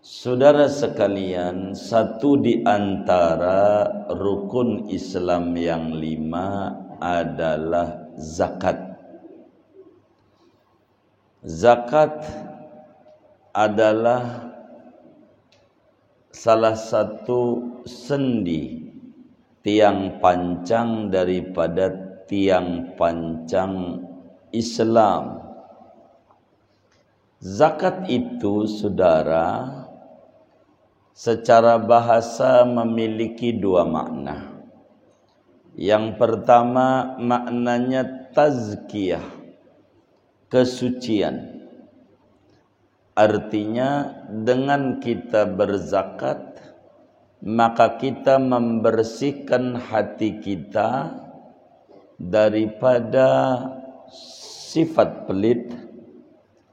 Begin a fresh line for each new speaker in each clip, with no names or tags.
Saudara sekalian, satu di antara rukun Islam yang 5 adalah zakat. Zakat adalah salah satu sendi tiang pancang daripada tiang pancang Islam. Zakat itu, saudara, secara bahasa memiliki 2 makna. Yang pertama maknanya tazkiyah, kesucian. Artinya dengan kita berzakat, maka kita membersihkan hati kita daripada sifat pelit,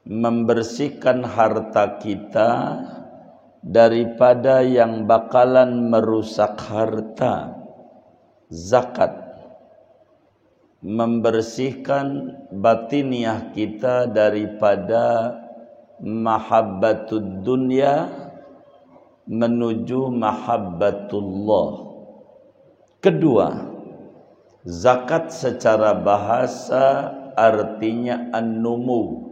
membersihkan harta kita daripada yang bakalan merusak harta. Zakat membersihkan batiniah kita daripada mahabbatud dunya menuju mahabbatullah. Kedua, zakat secara bahasa artinya an-numu,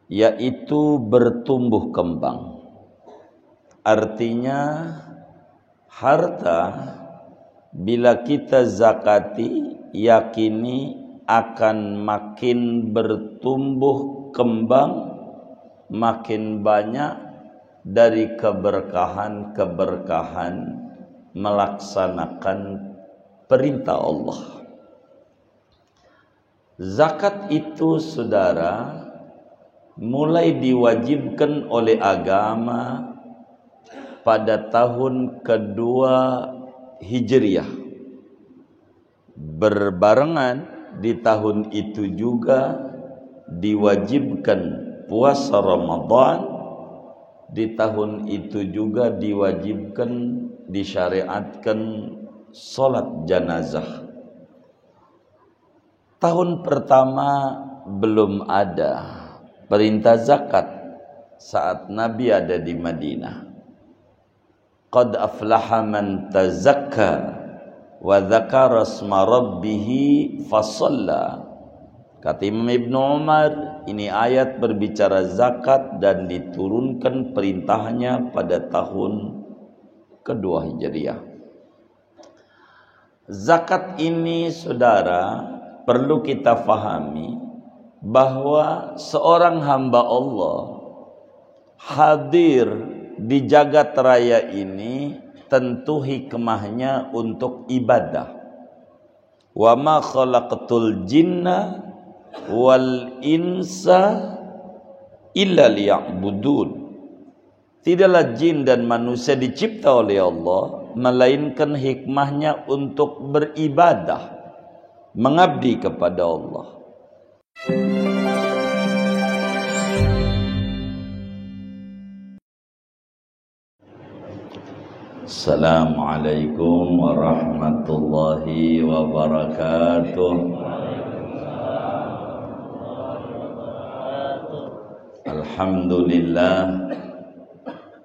yaitu bertumbuh kembang. Artinya harta bila kita zakati, yakini akan makin bertumbuh kembang, makin banyak dari keberkahan-keberkahan melaksanakan perintah Allah. Zakat itu, saudara, mulai diwajibkan oleh agama pada tahun kedua Hijriah. Berbarengan di tahun itu juga diwajibkan puasa Ramadan. Di tahun itu juga diwajibkan, disyariatkan salat janazah. Tahun pertama belum ada perintah zakat saat Nabi ada di Madinah. Qad aflaha man tazakka wa dzakara asma rabbih fasalla. Kata Imam Ibnu Umar, ini ayat berbicara zakat dan diturunkan perintahnya pada tahun kedua Hijriah. Zakat ini, saudara, perlu kita fahami bahwa seorang hamba Allah hadir di jagat raya ini tentu hikmahnya untuk ibadah. Wa ma khalaqatul jinna wal insa illa liya'budun. Tidaklah jin dan manusia dicipta oleh Allah melainkan hikmahnya untuk beribadah, mengabdi kepada Allah. Assalamualaikum warahmatullahi wabarakatuh.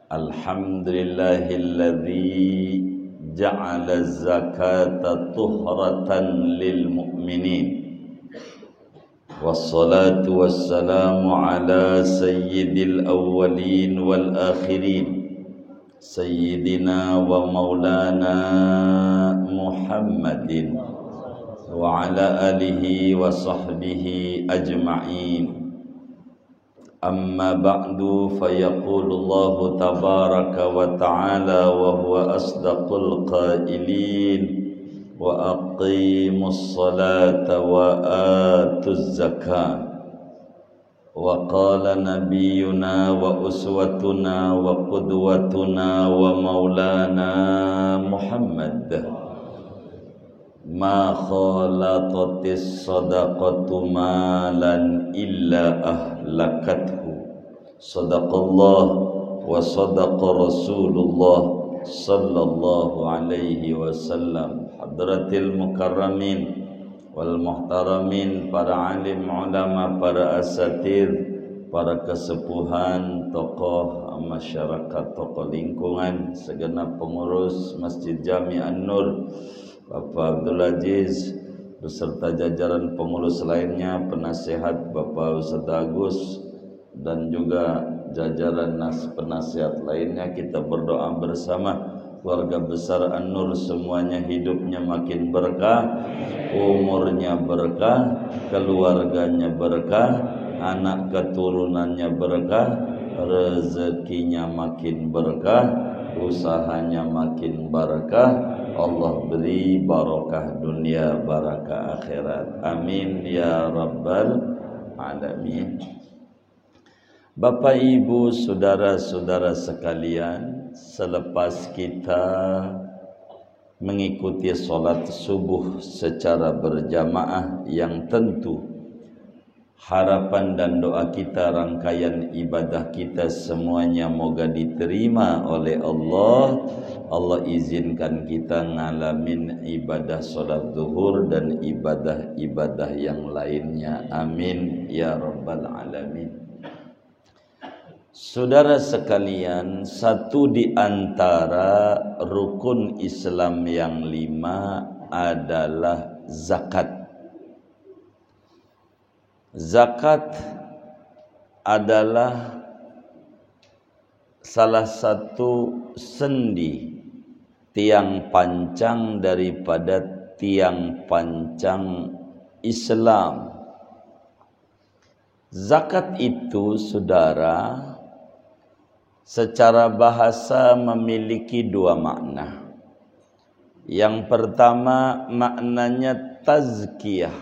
Alhamdulillahilladzi ja'ala zakata tuhratan lil mu'minin. Wassalatu wassalamu ala sayyidil awwalin wal akhirin, Sayyidina wa maulana Muhammadin wa ala alihi wa sahbihi ajma'in. Amma ba'du, fayaqulullahu tabaraka wa ta'ala wa huwa asdaqul qailin wa aqimus salata wa atuz zakah. Wa qala nabiyyuna wa uswatuna wa qudwatuna wa maulana Muhammad, ma khalatatis sadaqatu malan illa ahlakathu. Sadaqallah wa sadaqa Rasulullah sallallahu alaihi wasallam. Hadratil mukarramin wal muhtaramin, para alim ulama, para asatidz, para kesepuhan, tokoh masyarakat, tokoh lingkungan, segenap pengurus Masjid Jami An-Nur, Bapak Abdul Aziz beserta jajaran pengurus lainnya, penasihat Bapak Ustaz Agus dan juga jajaran penasihat lainnya. Kita berdoa bersama keluarga besar An-Nur semuanya hidupnya makin berkah, umurnya berkah, keluarganya berkah, anak keturunannya berkah, rezekinya makin berkah, usahanya makin berkah. Allah beri barakah dunia, barakah akhirat. Amin ya rabbal alamin. Bapak, Ibu, saudara-saudara sekalian, selepas kita mengikuti solat subuh secara berjamaah, yang tentu harapan dan doa kita, rangkaian ibadah kita semuanya moga diterima oleh Allah. Allah izinkan kita ngalamin ibadah solat zuhur dan ibadah-ibadah yang lainnya. Amin ya rabbal alamin. Saudara sekalian, satu di antara rukun Islam yang 5 adalah zakat. Zakat adalah salah satu sendi tiang pancang daripada tiang pancang Islam. Zakat itu, saudara, secara bahasa memiliki 2 makna. Yang pertama maknanya tazkiyah,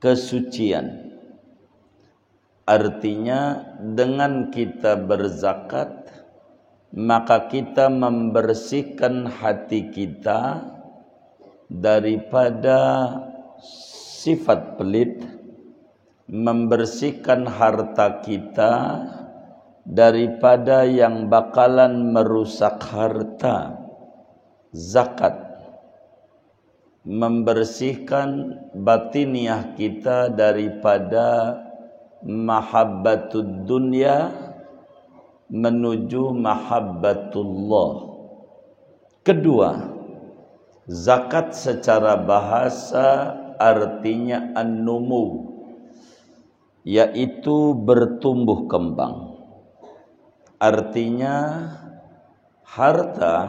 kesucian. Artinya dengan kita berzakat maka kita membersihkan hati kita daripada sifat pelit, membersihkan harta kita daripada yang bakalan merusak harta. Zakat membersihkan batiniah kita daripada mahabbatud dunya menuju mahabbatullah. Kedua, zakat secara bahasa artinya an-numu, yaitu bertumbuh kembang. Artinya harta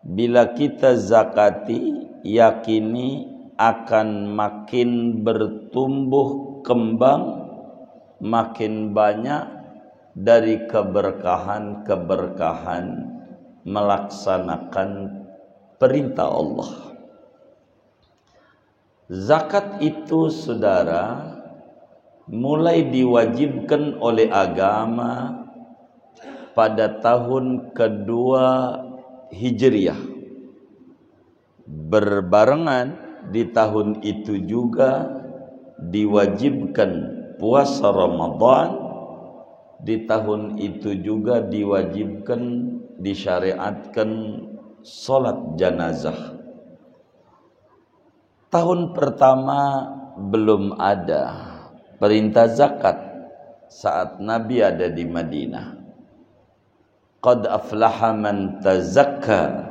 bila kita zakati, yakini akan makin bertumbuh kembang, makin banyak dari keberkahan-keberkahan melaksanakan perintah Allah. Zakat itu, saudara, mulai diwajibkan oleh agama pada tahun kedua Hijriah. Berbarengan di tahun itu juga diwajibkan puasa Ramadan. Di tahun itu juga diwajibkan, disyariatkan solat janazah. Tahun pertama belum ada perintah zakat saat Nabi ada di Madinah. Qad aflaha man tazakka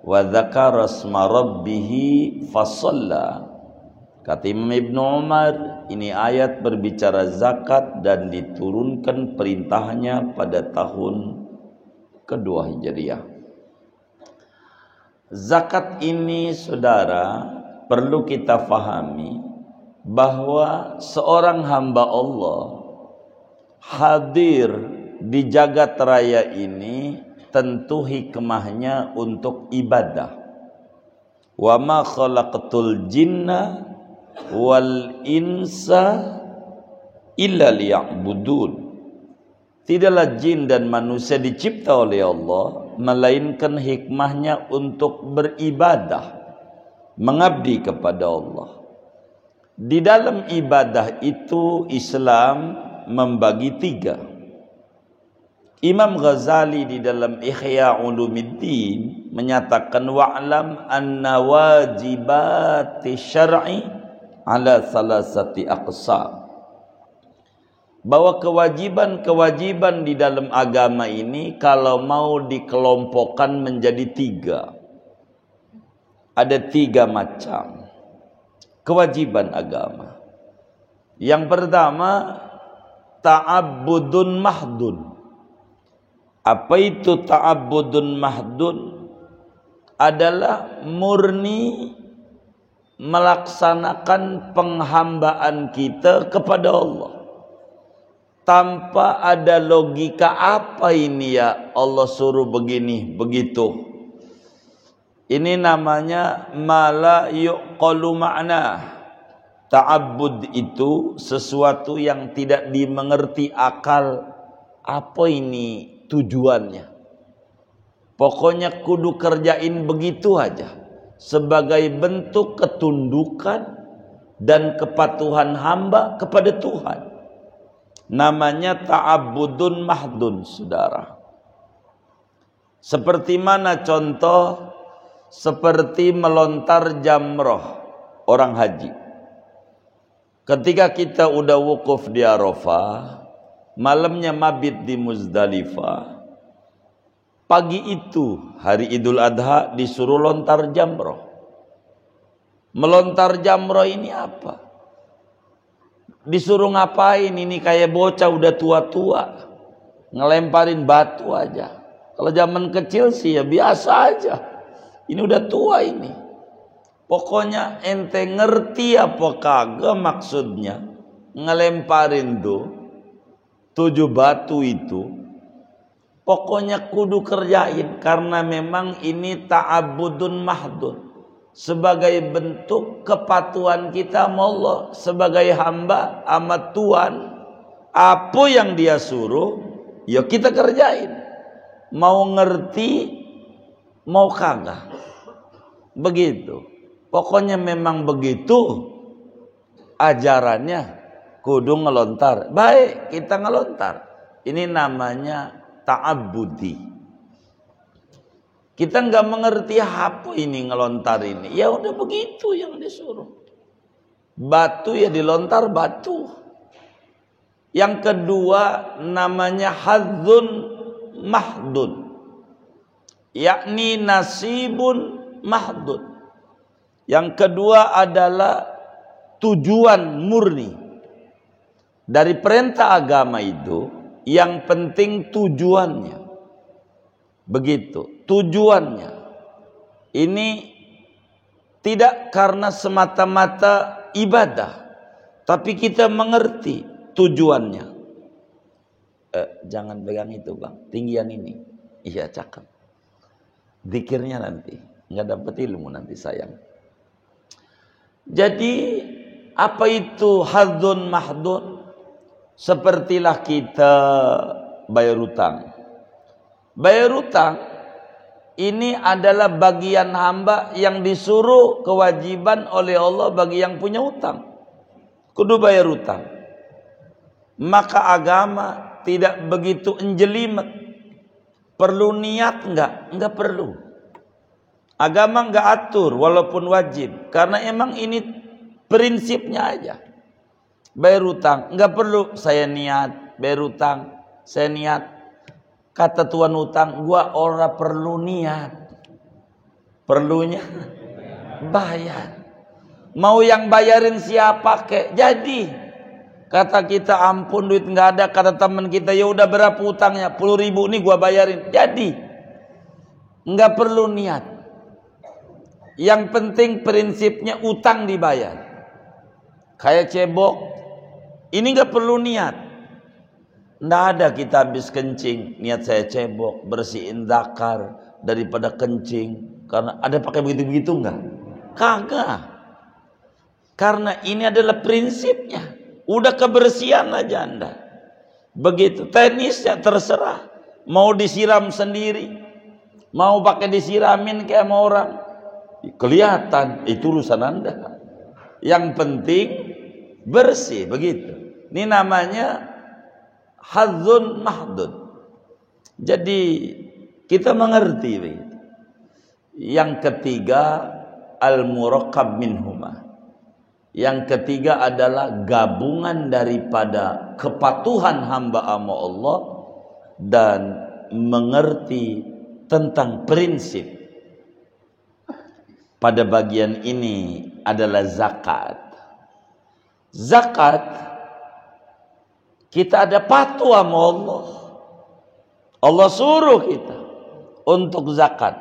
wa dzakara asma rabbih fasalla. Kata Imam Ibnu Umar, ini ayat berbicara zakat dan diturunkan perintahnya pada tahun kedua Hijriah. Zakat ini, saudara, perlu kita fahami bahwa seorang hamba Allah hadir di jagat raya ini tentu hikmahnya untuk ibadah. Wa ma khalaqtul jinna wal insa illa liya'budun. Tidaklah jin dan manusia dicipta oleh Allah melainkan hikmahnya untuk beribadah, mengabdi kepada Allah. Di dalam ibadah itu Islam membagi 3. Imam Ghazali di dalam Ihya Ulumuddin menyatakan wa'lam anna wajibati syar'i ala salasati aqsam. bahwa kewajiban-kewajiban di dalam agama ini kalau mau dikelompokkan menjadi 3. Ada 3 macam kewajiban agama. Yang pertama, ta'abbudun mahdun. Apa itu ta'abbudun mahdun? Adalah murni melaksanakan penghambaan kita kepada Allah tanpa ada logika apa ini ya Allah suruh begini begitu. Ini namanya mala yuqalu ma'na. Ta'abbud itu sesuatu yang tidak dimengerti akal. Apa ini tujuannya? Pokoknya kudu kerjain begitu aja sebagai bentuk ketundukan dan kepatuhan hamba kepada Tuhan. Namanya ta'abbudun mahdun, saudara. Seperti mana contoh? Seperti melontar jamroh orang haji. Ketika kita udah wukuf di Arafah, malamnya mabit di Muzdalifah, pagi itu hari Idul Adha disuruh lontar jamroh. Melontar jamroh ini apa? Disuruh ngapain? Ini kayak bocah udah tua-tua ngelemparin batu aja. Kalau zaman kecil sih ya biasa aja. Ini udah tua ini. Pokoknya ente ngerti apa kagak maksudnya ngelemparin tuh 7 batu itu. Pokoknya kudu kerjain karena memang ini ta'abbudun mahdun. Sebagai bentuk kepatuhan kita sama Allah sebagai hamba sama Tuhan, apa yang dia suruh ya kita kerjain, mau ngerti mau kagak begitu. Pokoknya memang begitu ajarannya, kudu ngelontar. Baik kita ngelontar, ini namanya ta'abbudi. Kita nggak mengerti apa ini ngelontar ini. Ya udah begitu yang disuruh. Batu ya dilontar batu. Yang kedua namanya hadzun mahdun. Yakni nasibun mahdun. Yang kedua adalah tujuan murni. Dari perintah agama itu yang penting tujuannya. Begitu tujuannya. Ini tidak karena semata-mata ibadah, tapi kita mengerti tujuannya. Jangan pegang itu bang, tinggian ini. Iya cakep. Zikirnya nanti, nggak dapat ilmu nanti sayang. Jadi apa itu hadzun mahdun? Sepertilah kita bayar utang. Bayar utang ini adalah bagian hamba yang disuruh kewajiban oleh Allah bagi yang punya utang. Kudu bayar utang. Maka agama tidak begitu enjelimet. Perlu niat enggak? Enggak perlu. Agama enggak atur walaupun wajib. Karena emang ini prinsipnya aja. Bayar utang. Enggak perlu saya niat. Bayar utang. Saya niat. Kata tuan utang, gua ora perlu niat. Perlunya bayar. Mau yang bayarin siapa kek? Jadi kata kita ampun duit nggak ada. Kata teman kita ya udah berapa utangnya? 10.000 nih gua bayarin. Jadi nggak perlu niat. Yang penting prinsipnya utang dibayar. Kayak cebok, ini nggak perlu niat. Nggak ada kita habis kencing niat saya cebok bersihin zakar daripada kencing. Karena ada pakai begitu-begitu enggak? Kagak. Karena ini adalah prinsipnya. Udah kebersihan aja Anda. Begitu teknisnya terserah. Mau disiram sendiri, mau pakai disiramin kayak sama orang, kelihatan itu urusan Anda. Yang penting bersih begitu. Ini namanya hadzun mahdud. Jadi kita mengerti begitu. Yang ketiga al-murakkab minhuma. Yang ketiga adalah gabungan daripada kepatuhan hamba sama Allah dan mengerti tentang prinsip. Pada bagian ini adalah zakat. Zakat, kita ada patuh sama Allah. Allah suruh kita untuk zakat.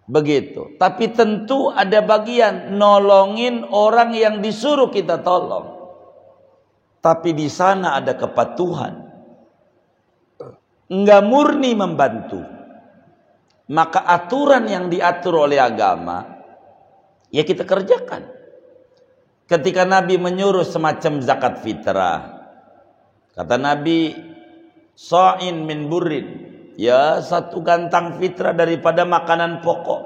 Begitu. Tapi tentu ada bagian nolongin orang yang disuruh kita tolong. Tapi di sana ada kepatuhan. Enggak murni membantu. Maka aturan yang diatur oleh agama, ya kita kerjakan. Ketika Nabi menyuruh semacam zakat fitrah, kata Nabi, sa'in min burrin, ya 1 gantang fitrah daripada makanan pokok.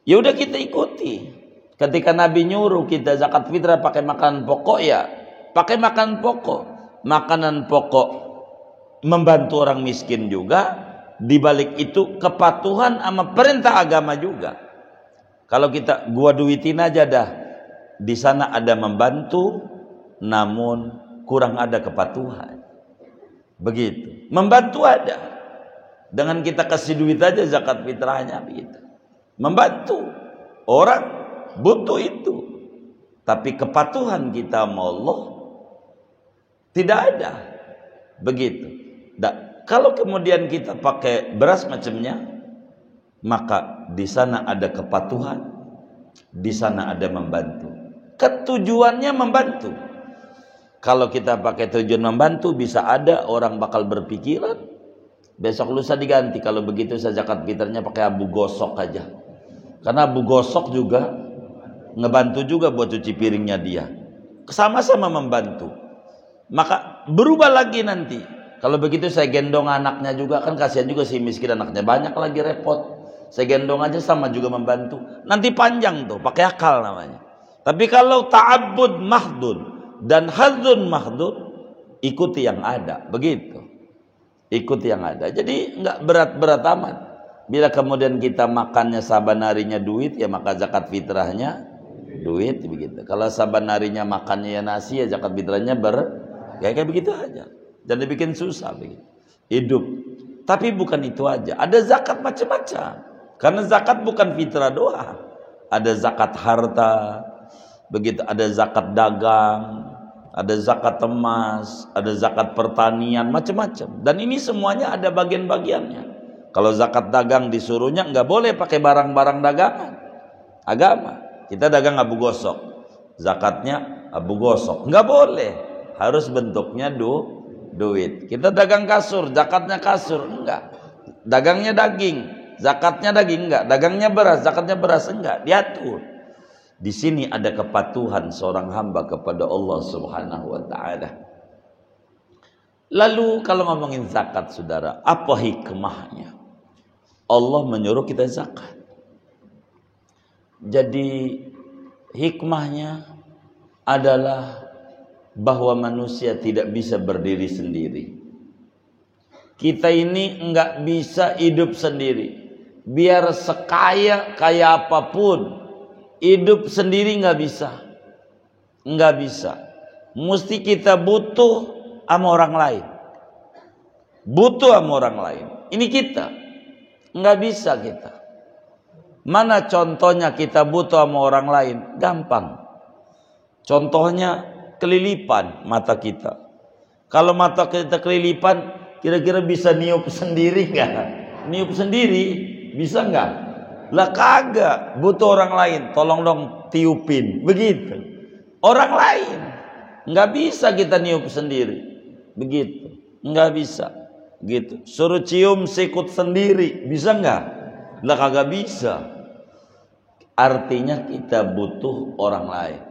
Ya udah kita ikuti. Ketika Nabi nyuruh kita zakat fitrah pakai makanan pokok, ya pakai makanan pokok. Makanan pokok membantu orang miskin juga. Di balik itu kepatuhan sama perintah agama juga. Kalau kita gua duitin aja dah, di sana ada membantu, namun kurang ada kepatuhan. Begitu. Membantu ada. Dengan kita kasih duit aja zakat fitrahnya begitu. Membantu. Orang butuh itu. Tapi kepatuhan kita sama Allah tidak ada. Begitu. Kalau kemudian kita pakai beras macamnya, maka di sana ada kepatuhan, di sana ada membantu. Ketujuannya membantu. Kalau kita pakai tujuan membantu, bisa ada orang bakal berpikiran besok lusa diganti. Kalau begitu saya zakat fitrahnya pakai abu gosok aja. Karena abu gosok juga ngebantu juga buat cuci piringnya dia. Sama-sama membantu. Maka berubah lagi nanti. Kalau begitu saya gendong anaknya juga, kan kasihan juga si miskin anaknya banyak lagi repot. Saya gendong aja sama juga membantu. Nanti panjang tuh, pakai akal namanya. Tapi kalau ta'abbud mahdud dan hadzun mahdud, ikuti yang ada, begitu. Ikuti yang ada. Jadi enggak berat-berat amat. Bila kemudian kita makannya saban harinya duit, ya maka zakat fitrahnya duit begitu. Kalau saban harinya makannya ya nasi, ya zakat fitrahnya kayak begitu aja. Dan dibikin susah begitu. Hidup. Tapi bukan itu aja. Ada zakat macam-macam. Karena zakat bukan fitrah doang. Ada zakat harta, begitu. Ada zakat dagang, ada zakat emas, ada zakat pertanian, macam-macam. Dan ini semuanya ada bagian-bagiannya. Kalau zakat dagang disuruhnya nggak boleh pakai barang-barang dagangan. Agama. Kita dagang abu gosok. Zakatnya abu gosok. Nggak boleh. Harus bentuknya duit. Kita dagang kasur, zakatnya kasur, enggak. Dagangnya daging, zakatnya daging, enggak. Dagangnya beras, zakatnya beras, enggak. Diatur. Di sini ada kepatuhan seorang hamba kepada Allah Subhanahu wa taala. Lalu kalau ngomongin zakat, saudara, apa hikmahnya? Allah menyuruh kita zakat. Jadi hikmahnya adalah bahwa manusia tidak bisa berdiri sendiri. Kita ini enggak bisa hidup sendiri. Biar sekaya apapun, hidup sendiri enggak bisa. Enggak bisa. Mesti kita butuh sama orang lain. Butuh sama orang lain. Ini kita. Enggak bisa kita. Mana contohnya kita butuh sama orang lain? Gampang. Contohnya kelilipan mata kita. Kalau mata kita kelilipan, kira-kira bisa niup sendiri nggak? Niup sendiri bisa nggak? Lah kagak, butuh orang lain. Tolong dong tiupin, begitu. Orang lain nggak bisa kita niup sendiri, begitu. Nggak bisa, gitu. Suruh cium sikut sendiri, bisa nggak? Lah kagak bisa. Artinya kita butuh orang lain.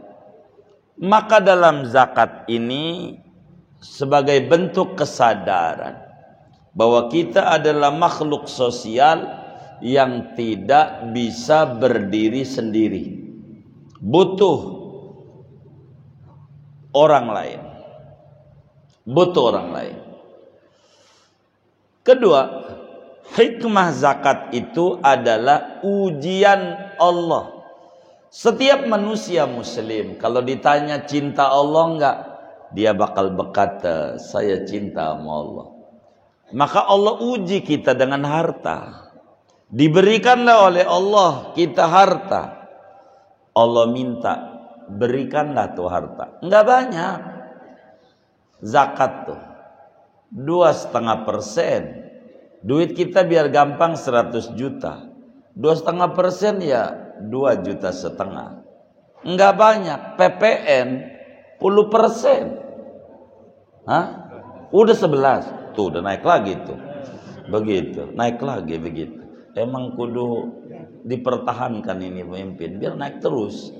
Maka dalam zakat ini sebagai bentuk kesadaran bahwa kita adalah makhluk sosial yang tidak bisa berdiri sendiri. Butuh orang lain. Butuh orang lain. Kedua, hikmah zakat itu adalah ujian Allah Setiap manusia muslim kalau ditanya cinta Allah enggak, dia bakal berkata saya cinta sama Allah. Maka Allah uji kita dengan harta. Diberikanlah oleh Allah kita harta. Allah minta berikanlah tuh harta. Enggak banyak. Zakat tuh 2,5%. Duit kita biar gampang 100 juta. 2,5% ya 2,5 juta. Enggak banyak. PPN 10%. Hah? Udah 11. Tuh udah naik lagi tuh. Begitu, naik lagi begitu. Emang kudu dipertahankan ini pemimpin biar naik terus.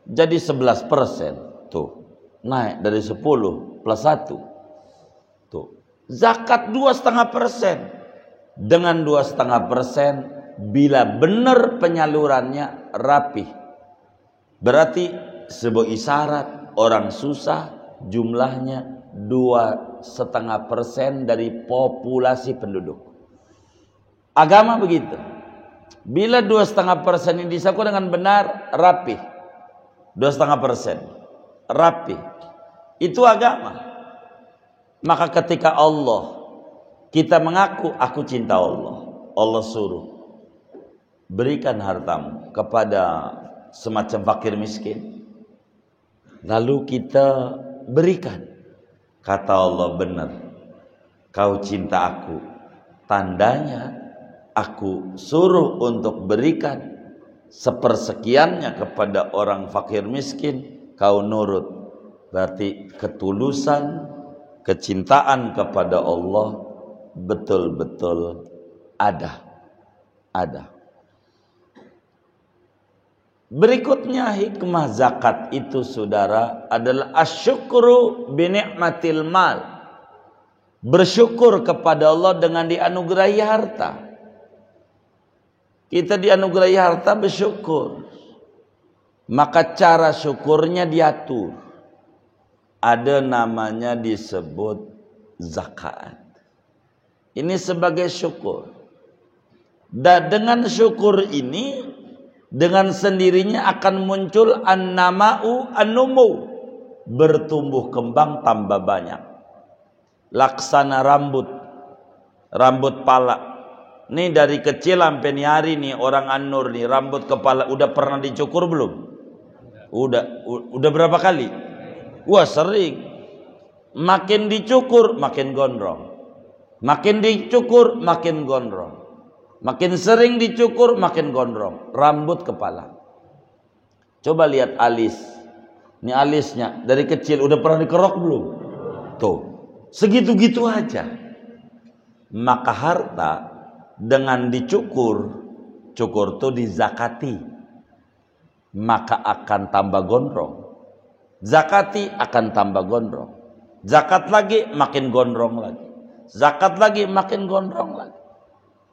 Jadi 11% tuh. Naik dari 10 plus 1. Tuh. Zakat 2,5%. Dengan 2,5% bila benar penyalurannya rapih. Berarti sebuah isyarat orang susah jumlahnya 2,5% dari populasi penduduk. Agama begitu. Bila 2,5% ini disaku dengan benar, rapih. 2,5% rapih. Itu agama. Maka ketika Allah kita mengaku aku cinta Allah, Allah suruh berikan hartamu kepada semacam fakir miskin. Lalu kita berikan. Kata Allah, benar. Kau cinta aku. Tandanya aku suruh untuk berikan sepersekiannya kepada orang fakir miskin, kau nurut. Berarti ketulusan, kecintaan kepada Allah betul-betul ada. Berikutnya hikmah zakat itu saudara adalah asyukru bi ni'matil mal. Bersyukur kepada Allah dengan dianugerahi harta. Kita dianugerahi harta bersyukur. Maka cara syukurnya diatur. Ada namanya disebut zakat. Ini sebagai syukur. Dan dengan syukur ini, dengan sendirinya akan muncul an-nama'u an-numu. Bertumbuh kembang tambah banyak. Laksana rambut pala. Nih dari kecil sampai nih hari nih orang An-Nur nih rambut kepala udah pernah dicukur belum? Udah berapa kali? Wah sering. Makin dicukur makin gondrong. Makin dicukur makin gondrong. Makin sering dicukur makin gondrong. Rambut kepala. Coba lihat alis. Ini alisnya dari kecil udah pernah dikerok belum? Tuh. Segitu-gitu aja. Maka harta dengan dicukur, cukur tuh dizakati, maka akan tambah gondrong. Zakati akan tambah gondrong. Zakat lagi makin gondrong lagi. Zakat lagi makin gondrong lagi.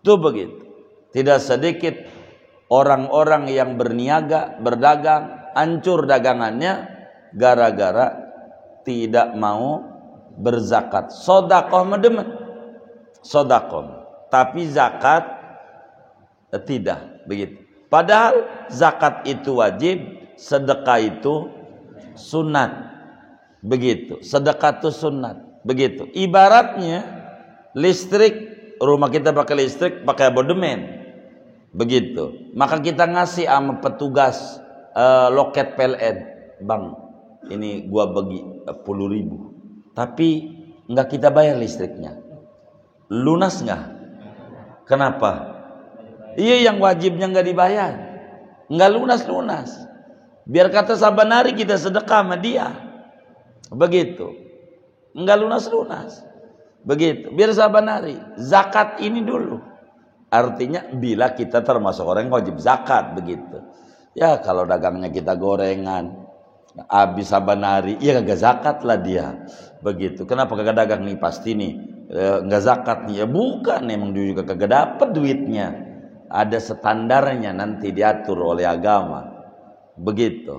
Itu begitu. Tidak sedikit orang-orang yang berniaga, berdagang, hancur dagangannya gara-gara tidak mau berzakat. Sodakoh medemen. Sodakoh. Tapi zakat tidak begitu. Padahal zakat itu wajib, sedekah itu sunat. Begitu. Sedekah itu sunat. Begitu. Ibaratnya listrik, rumah kita pakai listrik, pakai abodemen. Begitu. Maka kita ngasih sama petugas loket PLN, "Bang, ini gua bagi 10.000." Tapi enggak kita bayar listriknya. Lunas enggak? Kenapa? Iya yang wajibnya enggak dibayar. Enggak lunas-lunas. Biar kata saban hari kita sedekah sama dia. Begitu. Enggak lunas-lunas. Begitu. Biar saban hari. Zakat ini dulu. Artinya bila kita termasuk orang yang wajib zakat. Begitu. Ya kalau dagangnya kita gorengan. Habis saban hari. Ya kagak zakat lah dia. Begitu. Kenapa kagak dagang nih? Pasti nih. Nggak zakat nih. Ya bukan, emang dia juga kagak dapet duitnya. Ada standarnya nanti diatur oleh agama. Begitu.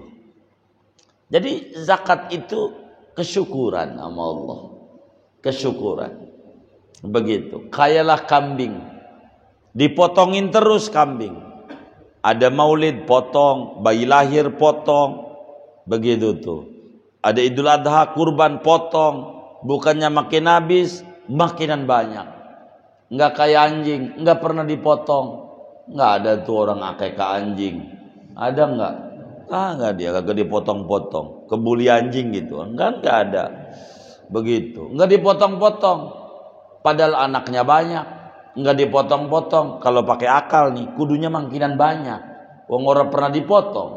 Jadi zakat itu kesyukuran sama Allah. Kesyukuran. Begitu. Kayalah kambing. Dipotongin terus kambing. Ada maulid potong, bayi lahir potong, begitu tuh. Ada Idul Adha kurban potong, bukannya makin habis, makinan banyak. Enggak kayak anjing, enggak pernah dipotong. Enggak ada tuh orang akekah anjing. Ada enggak? Enggak, dia kagak dipotong-potong. Kebuli anjing gitu. Enggak ada. Begitu. Enggak dipotong-potong. Padahal anaknya banyak. Enggak dipotong-potong. Kalau pakai akal nih, kudunya makinan banyak. Wong orang pernah dipotong.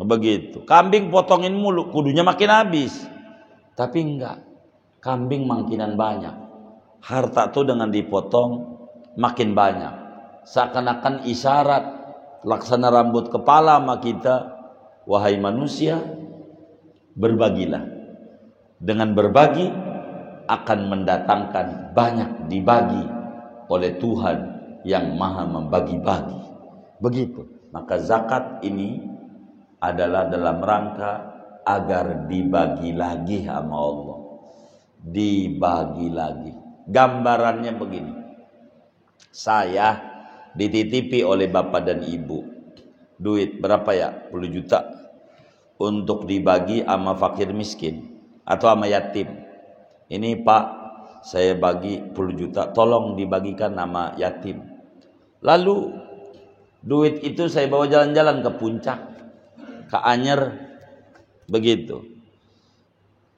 Begitu. Kambing potongin mulu, kudunya makin habis. Tapi enggak. Kambing makinan banyak. Harta tuh dengan dipotong makin banyak. Seakan-akan isyarat laksana rambut kepala sama kita. Wahai manusia, berbagilah. Dengan berbagi akan mendatangkan banyak dibagi oleh Tuhan yang maha membagi-bagi. Begitu. Maka zakat ini adalah dalam rangka agar dibagi lagi sama Allah. Dibagi lagi. Gambarannya begini. Saya dititipi oleh bapak dan ibu. Duit berapa ya? 10 juta. Untuk dibagi sama fakir miskin. Atau sama yatim. Ini Pak, saya bagi 10 juta. Tolong dibagikan sama yatim. Lalu duit itu saya bawa jalan-jalan ke puncak. Ke Anyer. Begitu.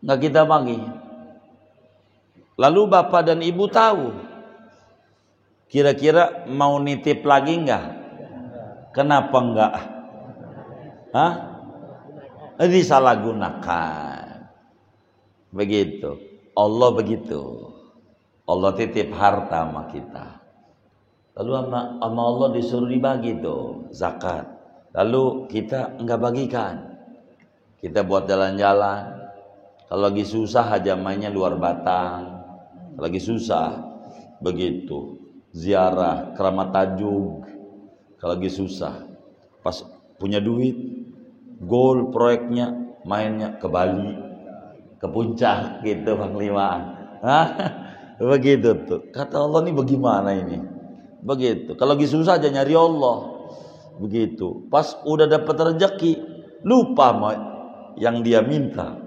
Nggak kita bagi. Lalu bapak dan ibu tahu, kira-kira mau nitip lagi enggak? Kenapa enggak? Hah? Disalahgunakan. Begitu. Allah begitu. Allah titip harta sama kita. Lalu sama Allah disuruh dibagi tuh zakat. Lalu kita enggak bagikan. Kita buat jalan-jalan. Kalau lagi susah aja mainnya luar Batang. Lagi susah, begitu. Ziarah Keramat Tajuk. Kalau lagi susah, pas punya duit, goal proyeknya, mainnya ke Bali, ke puncak gitu Panglima. Begitu tuh. Kata Allah nih bagaimana ini? Begitu. Kalau lagi susah aja nyari Allah. Begitu. Pas udah dapat rezeki, lupa yang dia minta.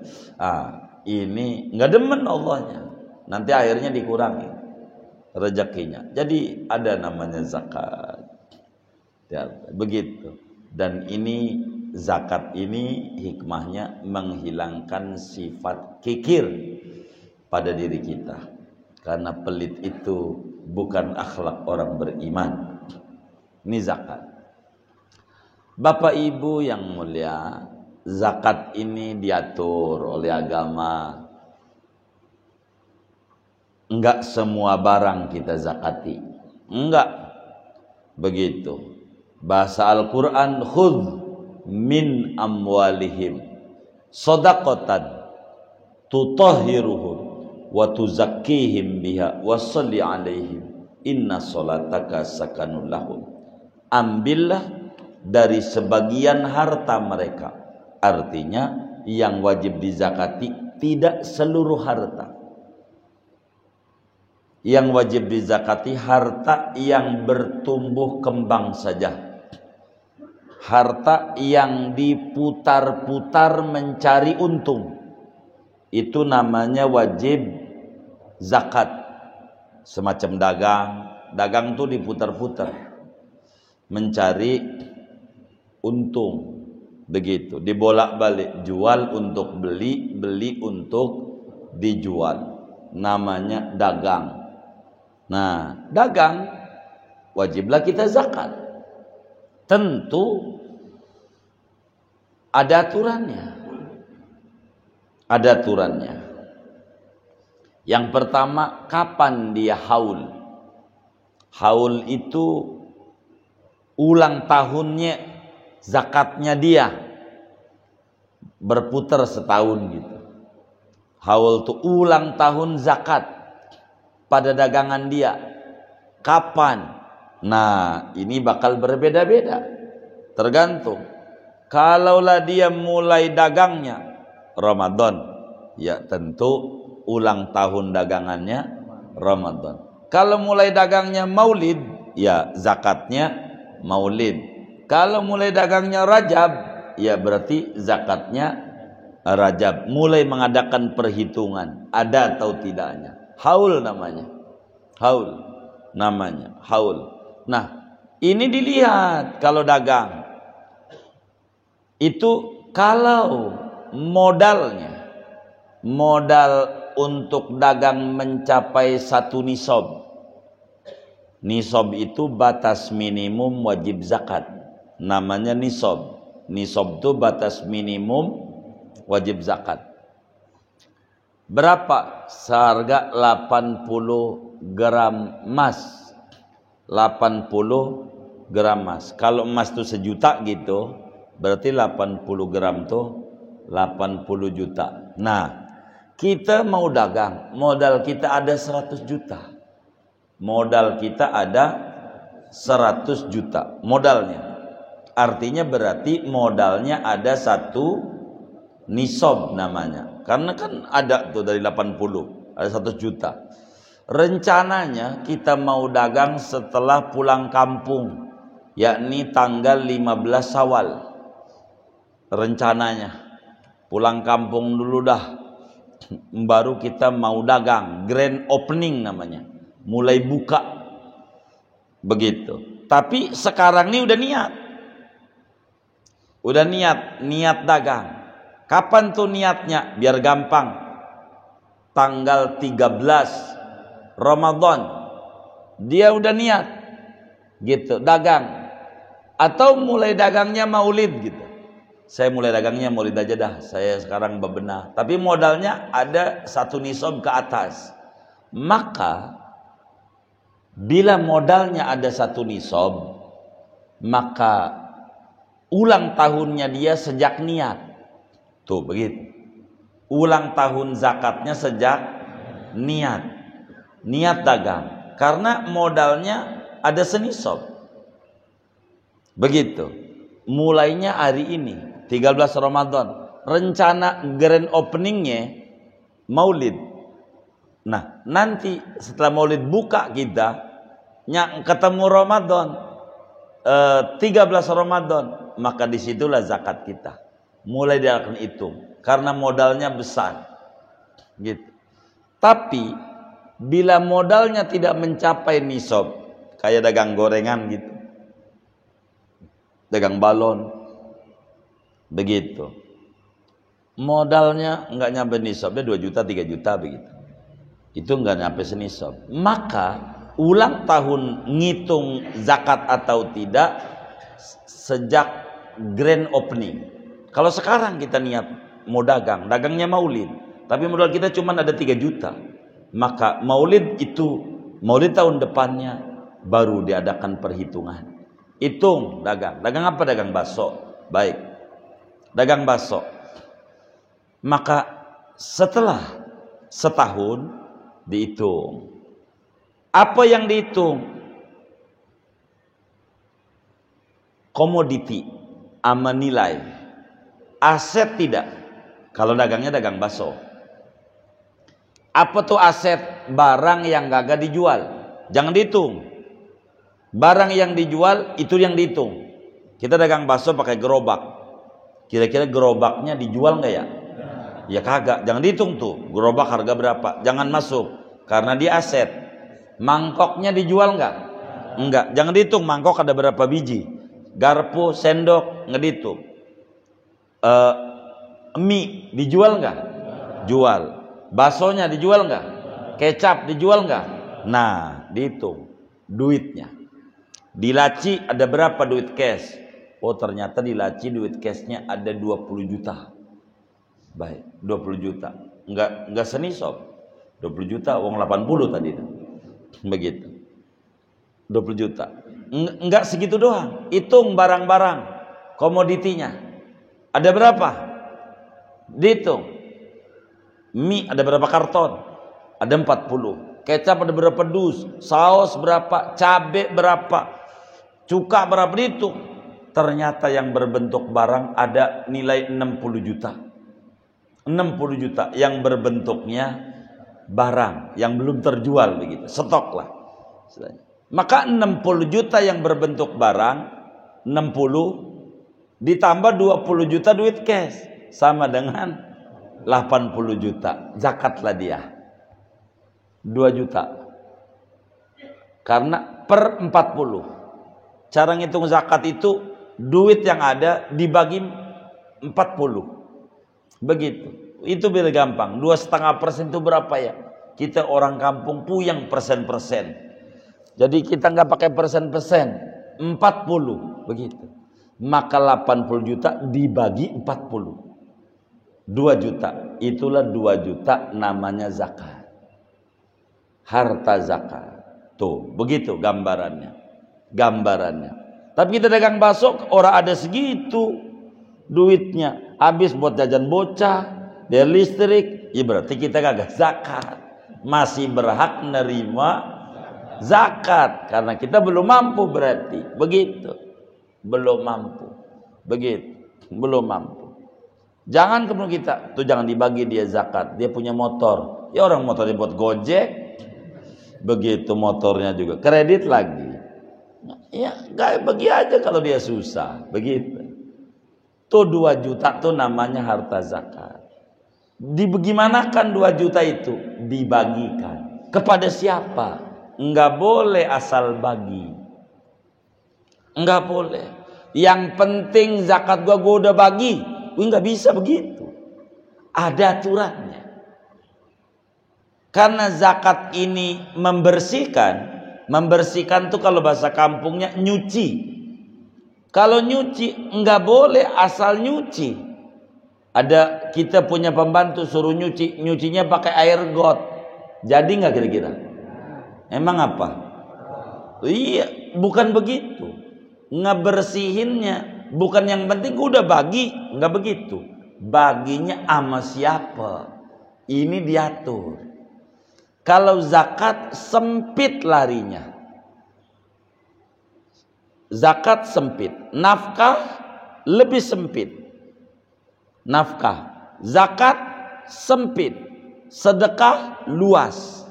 Ini nggak demen Allahnya. Nanti akhirnya dikurangi rezekinya. Jadi ada namanya zakat. Ya, begitu. Dan ini zakat ini hikmahnya menghilangkan sifat kikir pada diri kita. Karena pelit itu bukan akhlak orang beriman. Ini zakat. Bapak Ibu yang mulia, zakat ini diatur oleh agama. Enggak semua barang kita zakati. Enggak. Begitu. Bahasa Al-Quran, khudh min amwalihim shadaqatan tutahhiruhum wa tuzakkihim biha wa sholli alaihim inna sholataka sakanun lahum. Ambillah dari sebagian harta mereka. Artinya yang wajib dizakati tidak seluruh harta. Yang wajib dizakati harta yang bertumbuh kembang saja. Harta yang diputar-putar mencari untung. Itu namanya wajib zakat. Semacam dagang. Dagang itu diputar-putar. Mencari untung. Begitu. Dibolak-balik. Jual untuk beli. Beli untuk dijual. Namanya dagang. Nah, dagang wajiblah kita zakat. Tentu ada aturannya. Ada aturannya. Yang pertama, kapan dia haul? Haul itu ulang tahunnya zakatnya dia. Berputar setahun gitu. Haul itu ulang tahun zakat pada dagangan dia. Kapan? Nah, ini bakal berbeda-beda. Tergantung. Kalaulah dia mulai dagangnya Ramadan, ya tentu ulang tahun dagangannya Ramadan. Kalau mulai dagangnya Maulid, ya zakatnya Maulid. Kalau mulai dagangnya Rajab, ya berarti zakatnya Rajab. Mulai mengadakan perhitungan, ada atau tidaknya. Haul namanya. Haul namanya. Haul. Nah, ini dilihat kalau dagang. Itu kalau modalnya, modal untuk dagang mencapai 1 nisab. Nisab itu batas minimum wajib zakat. Namanya nisab. Nisab itu batas minimum wajib zakat. Berapa? Seharga 80 gram emas. 80 gram emas. Kalau emas itu 1 juta gitu, berarti 80 gram tuh 80 juta. Nah, kita mau dagang, modal kita ada 100 juta. Modal kita ada 100 juta modalnya. Artinya berarti modalnya ada 1 nisab namanya. Karena kan ada tuh dari 80, ada 100 juta. Rencananya kita mau dagang setelah pulang kampung, yakni tanggal 15 Syawal. Rencananya pulang kampung dulu dah, baru kita mau dagang. Grand opening namanya, mulai buka begitu. Tapi sekarang ini udah niat dagang. Kapan tuh niatnya? Biar gampang, tanggal 13 Ramadan dia udah niat gitu dagang. Atau mulai dagangnya Maulid gitu. Saya mulai dagangnya Maulid aja dah, saya sekarang bebenah. Tapi modalnya ada 1 nisab ke atas. Maka bila modalnya ada 1 nisab, maka ulang tahunnya dia sejak niat. Tuh begitu. Ulang tahun zakatnya sejak niat. Niat dagang. Karena modalnya ada senisab. Begitu. Mulainya hari ini 13 Ramadan. Rencana grand openingnya Maulid. Nah, nanti setelah Maulid buka kita ketemu Ramadan 13 Ramadan, maka disitulah zakat kita mulai dia akan hitung karena modalnya besar gitu. Tapi bila modalnya tidak mencapai nisab, kayak dagang gorengan gitu, dagang balon begitu, modalnya nggak nyampe nisabnya 2 juta 3 juta begitu, itu nggak nyampe senisab, maka ulang tahun ngitung zakat atau tidak sejak grand opening. Kalau sekarang kita niat mau dagangnya Maulid, tapi modal kita cuma ada 3 juta, maka Maulid tahun depannya baru diadakan perhitungan. Hitung dagang apa? Dagang bakso. Baik, dagang bakso. Maka setelah setahun dihitung. Apa yang dihitung? Komoditi ama nilai. Aset tidak. Kalau dagangnya dagang bakso. Apa tuh aset? Barang yang gagah dijual. Jangan dihitung. Barang yang dijual itu yang dihitung. Kita dagang bakso pakai gerobak. Kira-kira gerobaknya dijual nggak ya? Ya kagak. Jangan dihitung tuh. Gerobak harga berapa? Jangan masuk. Karena dia aset. Mangkoknya dijual nggak? Enggak. Jangan dihitung mangkok ada berapa biji. Garpu, sendok, nggak dihitung. Mie dijual nggak? Jual. Baksonya dijual nggak? Kecap dijual nggak? Nah, dihitung duitnya. Di laci ada berapa duit cash? Oh, ternyata di laci duit cashnya ada 20 juta. Baik, 20 juta. Enggak senisab. 20 juta, uang 80 tadi. Begitu. 20 juta. Enggak segitu doang. Hitung barang-barang, komoditinya. Ada berapa? Dihitung. Mie ada berapa karton? Ada 40. Kecap ada berapa dus? Saus berapa? Cabai berapa? Cuka berapa? Dihitung. Ternyata yang berbentuk barang ada nilai 60 juta. 60 juta yang berbentuknya barang yang belum terjual begitu. Stok lah. Maka 60 juta yang berbentuk barang, ditambah 20 juta duit cash, sama dengan 80 juta. Zakatlah dia 2 juta. Karena per 40. Cara ngitung zakat itu duit yang ada dibagi 40. Begitu. Itu biar gampang. 2,5% itu berapa ya? Kita orang kampung puyeng persen-persen. Jadi kita nggak pakai persen-persen. 40. Begitu. Maka 80 juta dibagi 40. 2 juta. Itulah 2 juta namanya zakat. Harta zakat. Tuh, begitu gambarannya. Tapi kita dagang bakso, orang ada segitu duitnya. Habis buat jajan bocah, biaya listrik. Ya berarti kita kagak zakat. Masih berhak nerima zakat. Karena kita belum mampu berarti. Begitu. Belum mampu. Begitu. Belum mampu. Jangan kemudian kita, tuh jangan dibagi dia zakat. Dia punya motor. Ya orang motornya buat Gojek. Begitu motornya juga. Kredit lagi. Ya gak bagi aja kalau dia susah. Begitu. Tuh 2 juta tuh namanya harta zakat. Dibagaimanakan 2 juta itu? Dibagikan. Kepada siapa? Enggak boleh asal bagi. Enggak boleh. Yang penting zakat gua udah bagi. Enggak bisa begitu. Ada aturannya. Karena zakat ini membersihkan. Membersihkan tuh kalau bahasa kampungnya nyuci. Kalau nyuci enggak boleh asal nyuci. Ada kita punya pembantu suruh nyuci, nyucinya pakai air got. Jadi enggak kira-kira? Emang apa? Iya, bukan begitu. Ngebersihinnya bukan yang penting udah bagi, enggak begitu. Baginya sama siapa? Ini diatur. Kalau zakat sempit larinya. Zakat sempit, nafkah lebih sempit. Nafkah, zakat sempit, sedekah luas.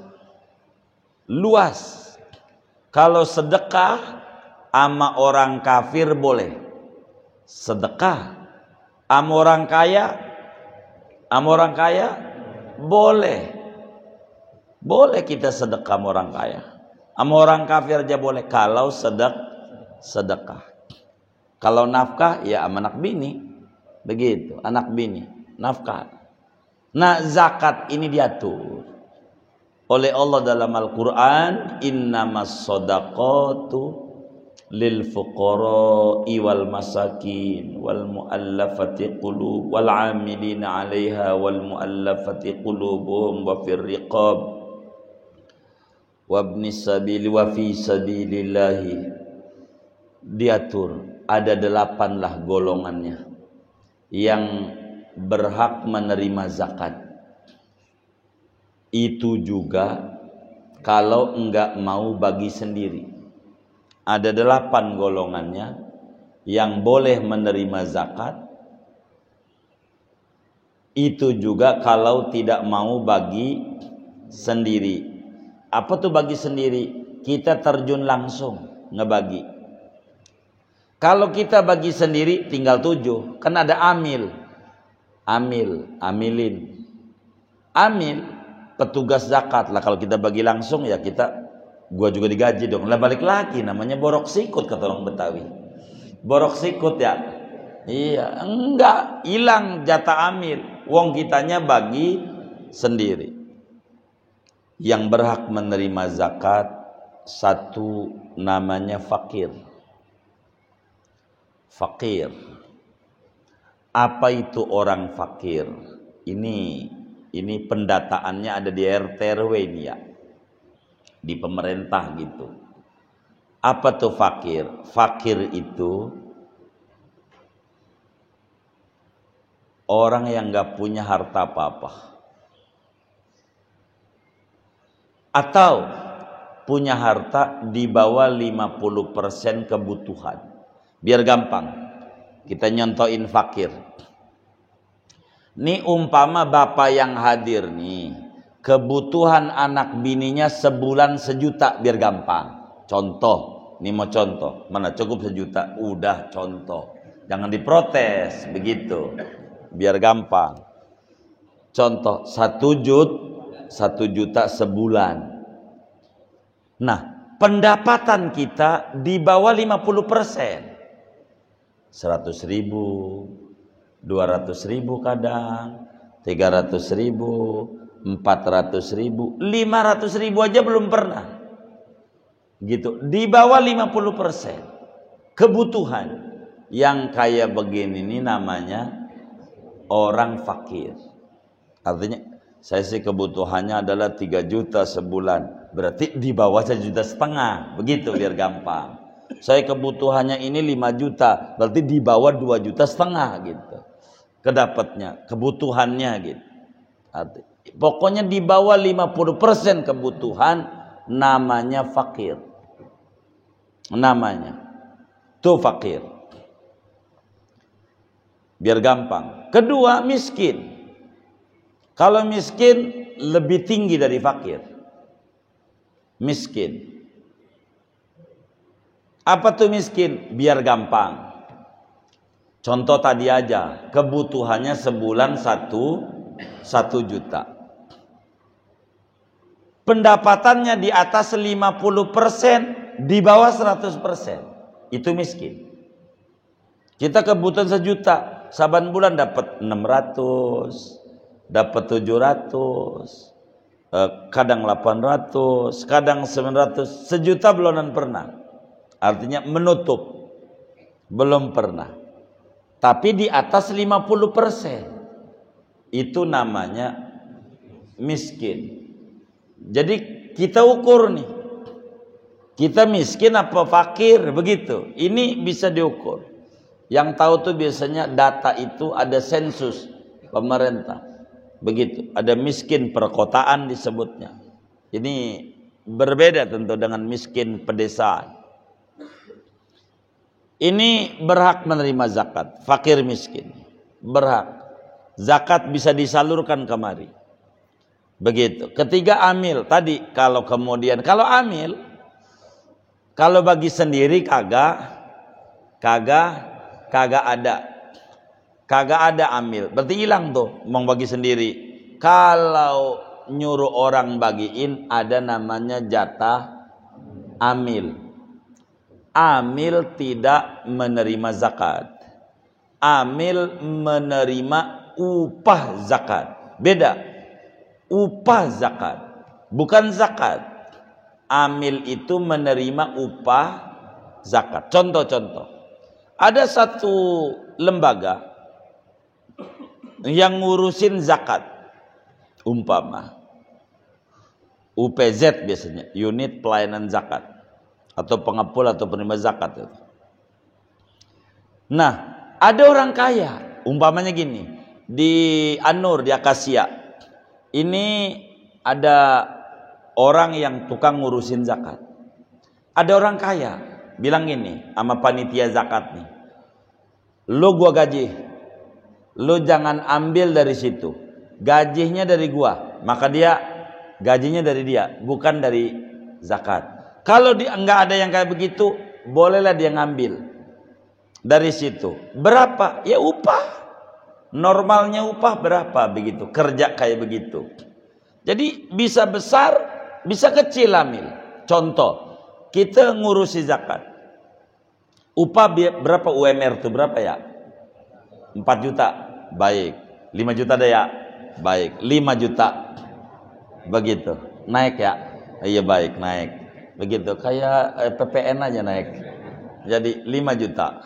Luas. Kalau sedekah sama orang kafir boleh. Sedekah sama orang kaya boleh. Boleh kita sedekah sama orang kaya. Sama orang kafir aja boleh kalau sedekah. Kalau nafkah ya sama anak bini. Begitu, anak bini, nafkah. Nah, zakat ini diatur oleh Allah dalam Al-Qur'an, innamas shadaqatu lil fuqara'i wal masakin wal muallafati qulub wal 'amilina 'alaiha wal muallafati qulubuhum wa fir riqab wa ibnis sabili wa fi sabilillahi. Diatur ada 8 lah golongannya yang berhak menerima zakat. Itu juga kalau enggak mau bagi sendiri. Ada 8 golongannya yang boleh menerima zakat. Itu juga kalau tidak mau bagi sendiri. Apa tuh bagi sendiri? Kita terjun langsung ngebagi. Kalau kita bagi sendiri tinggal 7. Kan ada amilin. Amil petugas zakat lah. Kalau kita bagi langsung ya gua juga digaji dong. Lah balik lagi namanya borok sikut kata orang Betawi. Borok sikut ya. Iya, enggak hilang jatah amil. Wong kitanya bagi sendiri. Yang berhak menerima zakat satu namanya fakir. Fakir. Apa itu orang fakir? Ini pendataannya ada di RT RW ini ya. Di pemerintah gitu. Apa tuh fakir? Fakir itu orang yang gak punya harta apa-apa. Atau punya harta di bawah 50% kebutuhan. Biar gampang, kita nyontoin fakir. Nih umpama bapak yang hadir nih, kebutuhan anak bininya sebulan 1 juta, biar gampang. Contoh, Ini mau contoh. Mana cukup 1 juta? Udah contoh. Jangan diprotes begitu. Biar gampang. Contoh 1 juta sebulan. Nah, pendapatan kita di bawah 50%. 100.000, 200.000 kadang, 300.000, 400.000, 500.000 aja belum pernah. Gitu, di bawah 50% kebutuhan. Yang kayak begini ini namanya orang fakir. Artinya saya sih kebutuhannya adalah 3 juta sebulan, berarti di bawah 1,5 juta, begitu biar gampang. Saya kebutuhannya ini 5 juta, berarti di bawah 2,5 juta gitu. Kedapatnya, kebutuhannya gitu. Pokoknya di bawah 50% kebutuhan namanya fakir. Namanya tuh fakir. Biar gampang. Kedua, miskin. Kalau miskin lebih tinggi dari fakir. Miskin. Apa tuh miskin? Biar gampang. Contoh tadi aja, kebutuhannya sebulan 1 juta. Pendapatannya di atas 50%, di bawah 100%. Itu miskin. Kita kebutuhan 1 juta, saban bulan dapat 600, dapat 700, kadang 800, kadang 900, 1 juta belonan pernah. Artinya menutup. Belum pernah. Tapi di atas 50%. Itu namanya miskin. Jadi kita ukur nih. Kita miskin apa fakir, begitu. Ini bisa diukur. Yang tahu tuh biasanya data itu ada sensus pemerintah. Begitu. Ada miskin perkotaan disebutnya. Ini berbeda tentu dengan miskin pedesaan. Ini berhak menerima zakat, fakir miskin berhak. Zakat bisa disalurkan kemari. Begitu. Ketiga, amil. Tadi kalau amil, kalau bagi sendiri kagak ada amil. Berarti hilang tuh mau bagi sendiri. Kalau nyuruh orang bagiin ada namanya jatah amil. Amil tidak menerima zakat. Amil menerima upah zakat. Beda. Upah zakat, bukan zakat. Amil itu menerima upah zakat. Contoh-contoh. Ada satu lembaga yang ngurusin zakat. Umpama UPZ biasanya, unit pelayanan zakat. Atau pengepul atau penerima zakat itu. Nah, ada orang kaya, umpamanya gini, di Anur, di Akasia. Ini ada orang yang tukang ngurusin zakat. Ada orang kaya, bilang gini sama panitia zakat nih. Lu gua gaji. Lu jangan ambil dari situ. Gajinya dari gua. Maka dia gajinya dari dia, bukan dari zakat. Kalau enggak ada yang kayak begitu, bolehlah dia ngambil dari situ. Berapa? Ya upah. Normalnya upah berapa begitu? Kerja kayak begitu. Jadi bisa besar, bisa kecil ambil. Contoh, kita ngurusi zakat. Upah berapa UMR itu? Berapa ya? 4 juta. Baik. 5 juta deh ya. Baik. 5 juta. Begitu. Naik ya? Iya baik, naik. Begitu, kayak PPN aja naik. Jadi 5 juta.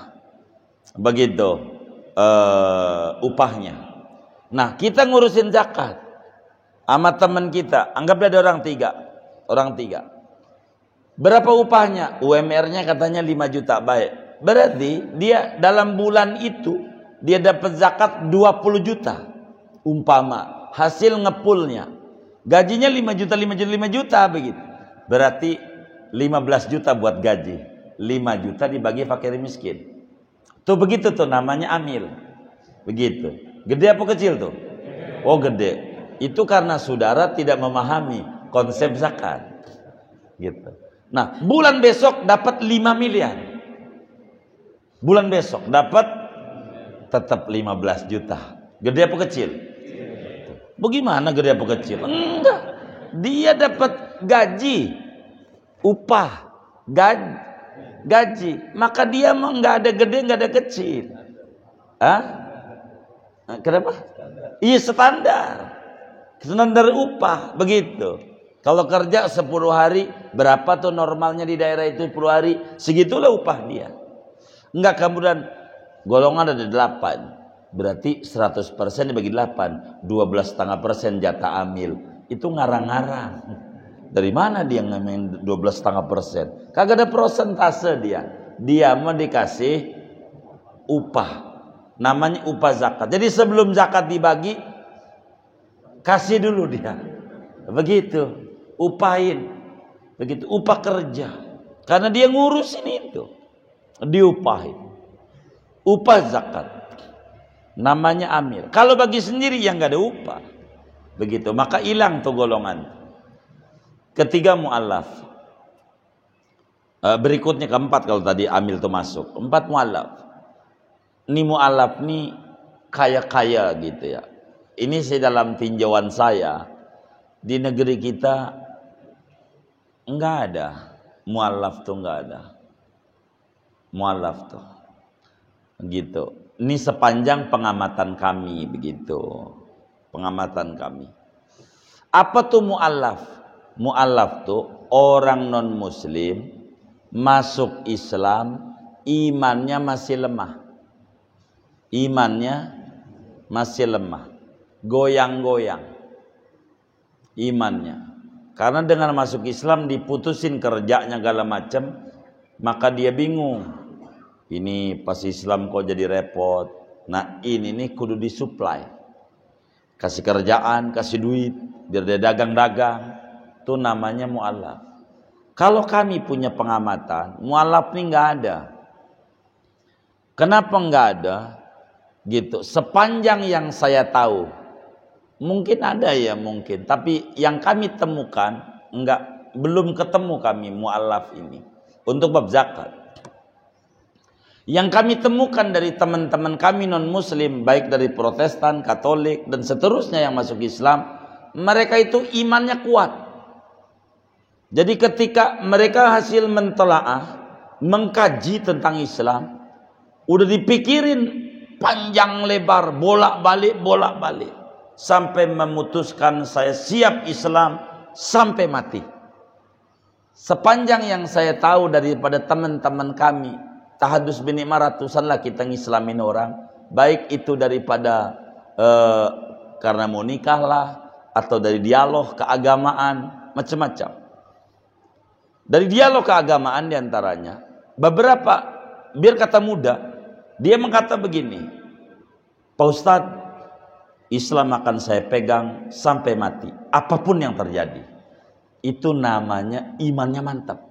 Begitu upahnya. Nah, kita ngurusin zakat sama teman kita. Anggaplah ada orang tiga. Berapa upahnya? UMR-nya katanya 5 juta. Baik. Berarti dia dalam bulan itu dia dapat zakat 20 juta. Umpama hasil ngepulnya. Gajinya 5 juta begitu. Berarti 15 juta buat gaji. 5 juta dibagi fakir miskin. Tuh begitu tuh namanya amil. Begitu. Gede apa kecil tuh? Oh gede. Itu karena saudara tidak memahami konsep zakat. Gitu. Nah, bulan besok dapat 5 miliar. Bulan besok dapat tetap 15 juta. Gede apa kecil? Bagaimana gede apa kecil? Enggak. Dia dapat gaji, upah, gaji. Maka dia mah nggak ada gede, nggak ada kecil. Hah? Kenapa? Iya, standar upah begitu. Kalau kerja 10 hari, berapa tuh normalnya di daerah itu 10 hari? Segitulah upah dia. Enggak, kemudian golongan ada 8. Berarti 100% dibagi 8. 12,5% jatah amil. Itu ngarang-ngarang. Dari mana dia ngamain 12,5%? Kagak ada persentase dia. Dia mau dikasih upah. Namanya upah zakat. Jadi sebelum zakat dibagi, kasih dulu dia. Begitu. Upahin. Begitu. Upah kerja. Karena dia ngurusin itu. Diupahin. Upah zakat. Namanya amil. Kalau bagi sendiri yang gak ada upah. Begitu. Maka hilang tuh golongan. Ketiga, mu'allaf. Berikutnya keempat, kalau tadi amil tuh masuk. 4, mu'allaf. Ini mu'allaf nih kaya-kaya gitu ya. Ini sih dalam tinjauan saya. Di negeri kita enggak ada. Mu'allaf tuh enggak ada. Mu'allaf tuh. Gitu. Ini sepanjang pengamatan kami begitu. Pengamatan kami. Apa tuh mu'allaf? Mu'allaf tuh orang non muslim masuk Islam, imannya masih lemah. Imannya masih lemah. Goyang-goyang imannya. Karena dengan masuk Islam diputusin kerjanya segala macam, maka dia bingung. Ini pas Islam kok jadi repot. Nah, ini nih kudu disuplai. Kasih kerjaan, kasih duit, biar dia dagang-dagang. Itu namanya mu'allaf. Kalau kami punya pengamatan, mu'allaf nih nggak ada. Kenapa nggak ada? Gitu. Sepanjang yang saya tahu, mungkin ada ya mungkin, tapi yang kami temukan belum ketemu kami mu'allaf ini untuk bab zakat. Yang kami temukan dari teman-teman kami non muslim, baik dari Protestan, Katolik dan seterusnya yang masuk Islam, mereka itu imannya kuat. Jadi ketika mereka hasil mentelaah, mengkaji tentang Islam, udah dipikirin panjang lebar, bolak-balik sampai memutuskan saya siap Islam sampai mati. Sepanjang yang saya tahu daripada teman-teman kami, tahadus binikmah ratusan lah kita ngislamin orang, baik itu daripada karena mau nikah lah, atau dari dialog keagamaan, macam-macam. Dari dialog keagamaan diantaranya, beberapa, biar kata muda, dia mengata begini, Pak Ustadz, Islam akan saya pegang sampai mati, apapun yang terjadi. Itu namanya imannya mantap.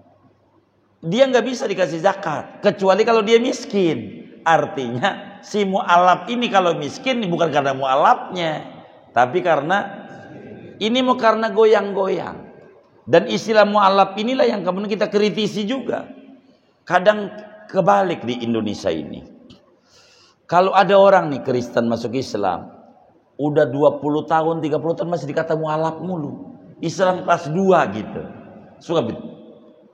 Dia nggak bisa dikasih zakat, kecuali kalau dia miskin. Artinya si mu'allaf ini kalau miskin bukan karena mu'allafnya, tapi karena ini mau karena goyang-goyang. Dan istilah mu'allaf inilah yang kemudian kita kritisi juga. Kadang kebalik di Indonesia ini. Kalau ada orang nih Kristen masuk Islam, udah 20 tahun, 30 tahun masih dikata mu'allaf mulu. Islam kelas 2 gitu. Suka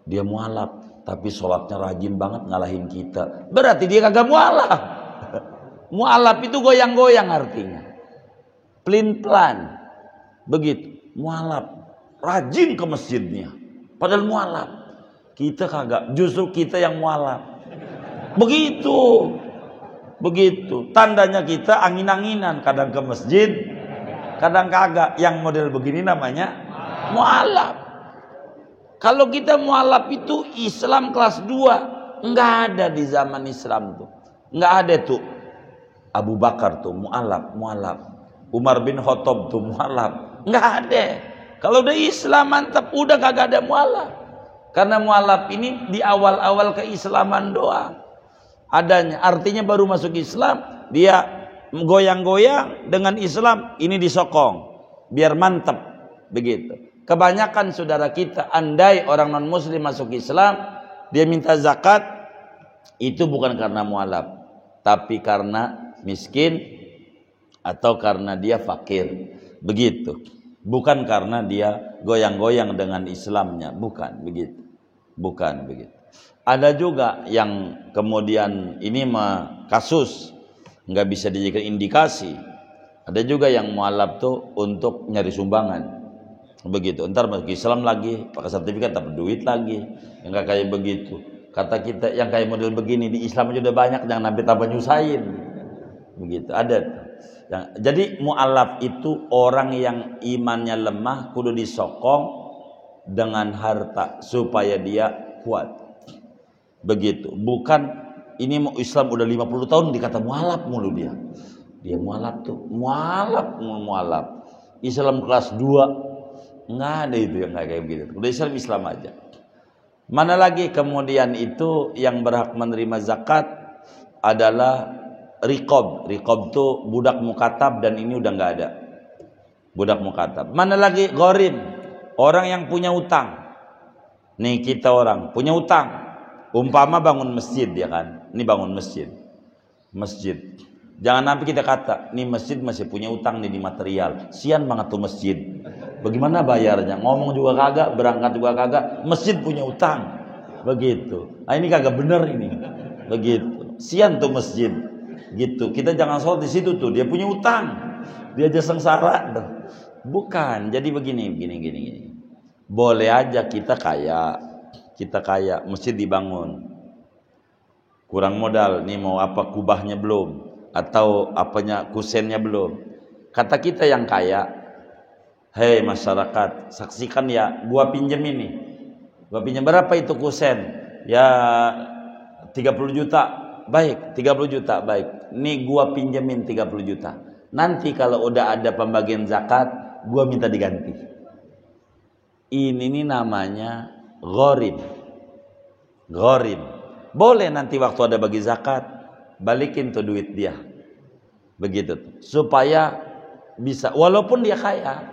dia mu'allaf, tapi sholatnya rajin banget ngalahin kita. Berarti dia kagak mu'allaf. Mu'allaf itu goyang-goyang artinya. Pelin-pelan. Begitu. Mu'allaf. Rajin ke masjidnya. Padahal mu'allaf. Kita kagak. Justru kita yang mu'allaf. Begitu. Begitu. Tandanya kita angin-anginan. Kadang ke masjid, kadang kagak. Yang model begini namanya mu'allaf. Kalau kita mu'allaf itu Islam kelas 2. Enggak ada di zaman Islam tuh. Enggak ada tuh. Abu Bakar tuh mu'allaf. Umar bin Khattab tuh mu'allaf. Enggak ada. Kalau udah Islam mantap, udah kagak ada mu'allaf. Karena mu'allaf ini di awal-awal keislaman doang adanya. Artinya baru masuk Islam, dia goyang-goyang dengan Islam, ini disokong biar mantap begitu. Kebanyakan saudara kita, andai orang non muslim masuk Islam, dia minta zakat, itu bukan karena mualaf, tapi karena miskin atau karena dia fakir. Begitu. Bukan karena dia goyang-goyang dengan Islamnya, bukan begitu. Bukan begitu. Ada juga yang kemudian ini kasus nggak bisa dijadikan indikasi. Ada juga yang mualaf tuh untuk nyari sumbangan. Begitu. Ntar masuk Islam lagi, pakai sertifikat dapat duit lagi. Yang nggak kayak begitu. Kata kita yang kayak model begini di Islam aja udah banyak, jangan sampai tambah nyusahin. Begitu. Ada. Jadi mualaf itu orang yang imannya lemah, kudu disokong dengan harta supaya dia kuat. Begitu. Bukan ini mau Islam udah 50 tahun dikata mualaf mulu dia. Dia mualaf tuh, mualaf. Islam kelas 2 nggak ada itu yang kayak begitu. Udah Islam aja. Mana lagi kemudian itu yang berhak menerima zakat adalah riqab. Riqab tuh budak mukatab, dan ini udah nggak ada. Budak mukatab. Mana lagi gharim, orang yang punya utang. Nih kita orang punya utang. Umpama bangun masjid ya kan. Ini bangun masjid. Jangan sampai kita kata, nih masjid masih punya utang nih di material. Sian banget tuh masjid. Bagaimana bayarnya? Ngomong juga kagak, berangkat juga kagak. Masjid punya utang. Begitu. Nah ini kagak bener ini. Begitu. Sian tuh masjid. Gitu. Kita jangan sholat di situ tuh. Dia punya utang. Dia aja sengsara. Bukan. Jadi begini. Boleh aja kita kaya. Masjid dibangun. Kurang modal. Nih mau apa kubahnya belum? Atau apanya kusennya belum. Kata kita yang kaya, hei masyarakat, saksikan ya, gua pinjem ini. Gua pinjem berapa itu kusen? Ya 30 juta. Baik, 30 juta, baik. Nih gua pinjemin 30 juta. Nanti kalau udah ada pembagian zakat, gua minta diganti. Ini nih namanya gharim. Boleh nanti waktu ada bagi zakat, balikin tuh duit dia. Begitu tuh. Supaya bisa, walaupun dia kaya.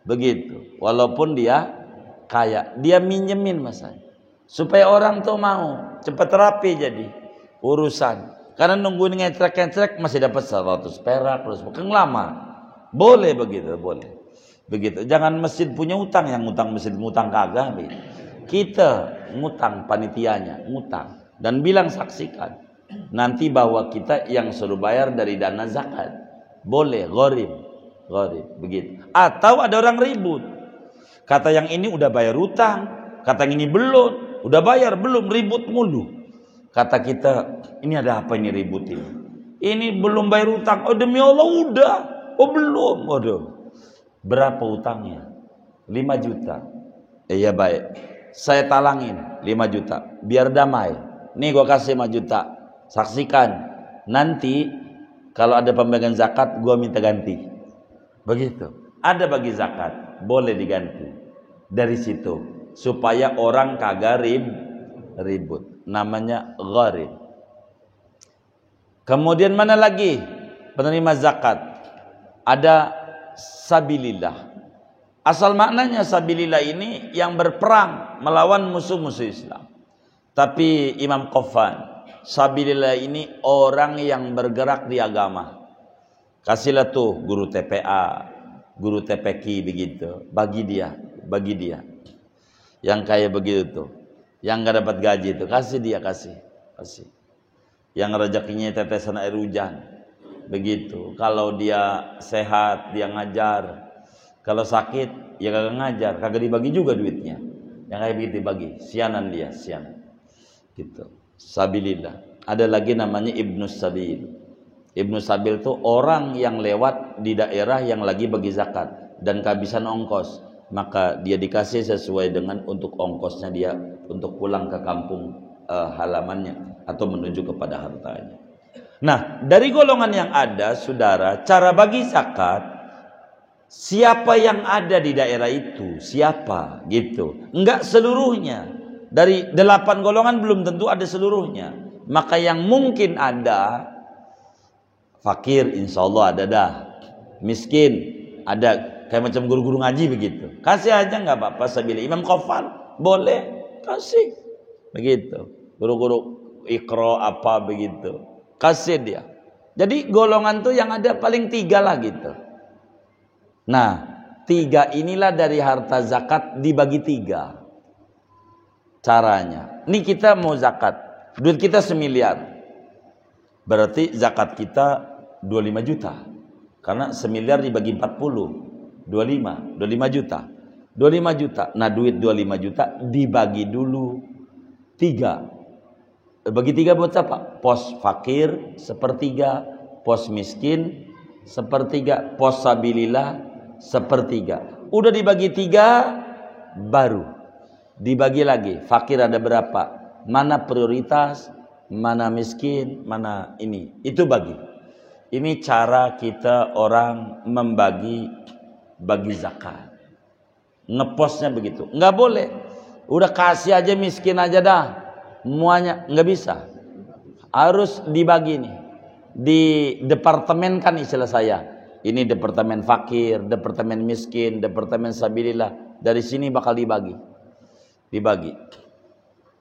Begitu. Walaupun dia kaya, dia minjemin masanya. Supaya orang tuh mau cepat rapi jadi urusan. Karena nungguin ngecrek masih dapat 100 perak terus bukan lama. Boleh begitu, boleh. Begitu. Jangan masjid punya utang, yang ngutang masjid ngutang kagak. Kita ngutang, panitianya ngutang, dan bilang saksikan nanti bahwa kita yang suruh bayar dari dana zakat. Boleh, gharim begitu. Atau ada orang ribut, kata yang ini udah bayar utang, kata yang ini belum, udah bayar belum, ribut mulu. Kata kita, ini ada apa ini ribut ini belum bayar utang. Oh demi Allah udah. Oh belum. Waduh. Berapa utangnya? 5 juta. Iya baik, saya talangin 5 juta biar damai. Nih gua kasih 5 juta. Saksikan nanti kalau ada pembagian zakat gua minta ganti. Begitu. Ada bagi zakat, boleh diganti. Dari situ supaya orang kagak ribut. Namanya gharim. Kemudian mana lagi penerima zakat? Ada sabilillah. Asal maknanya sabilillah ini yang berperang melawan musuh-musuh Islam. Tapi Imam Qaffan, sabilillah ini orang yang bergerak di agama. Kasihlah tuh guru TPA, guru TPQ begitu, bagi dia. Yang kayak begitu tuh, yang nggak dapat gaji itu kasih dia, kasih. Yang rezekinya tetesan air hujan, begitu. Kalau dia sehat dia ngajar, kalau sakit ya kagak ngajar, kagak dibagi juga duitnya. Yang kayak begitu dibagi, sianan dia, gitu. Sabilillah. Ada lagi namanya Ibnu Sabil. Ibnu Sabil itu orang yang lewat di daerah yang lagi bagi zakat dan kehabisan ongkos, maka dia dikasih sesuai dengan untuk ongkosnya dia untuk pulang ke kampung halamannya atau menuju kepada hartanya. Nah, dari golongan yang ada, saudara, cara bagi zakat, siapa yang ada di daerah itu, siapa gitu. Enggak seluruhnya. Dari 8 golongan belum tentu ada seluruhnya. Maka yang mungkin ada, fakir insya Allah ada dah. Miskin ada, kayak macam guru-guru ngaji begitu. Kasih aja nggak apa-apa sabila. Imam Qafal boleh kasih begitu. Guru-guru Iqra apa begitu, kasih dia. Jadi golongan tuh yang ada paling 3 lah gitu. Nah 3 inilah dari harta zakat dibagi 3 caranya. Ini kita mau zakat, duit kita 1 miliar, berarti zakat kita 25 juta. Karena 1 miliar dibagi 40, 25 juta. 25 juta. Nah duit 25 juta dibagi dulu 3. Bagi 3 buat apa? Pos fakir 1/3, pos miskin 1/3, pos sabilillah 1/3. Udah dibagi 3, baru dibagi lagi. Fakir ada berapa? Mana prioritas? Mana miskin? Mana ini? Itu bagi. Ini cara kita orang bagi zakat. Ngeposnya begitu. Nggak boleh. Udah kasih aja miskin aja dah. Semuanya nggak bisa. Harus dibagi nih. Didepartemenkan istilah saya. Ini departemen fakir, departemen miskin, departemen sabilillah. Dari sini bakal dibagi.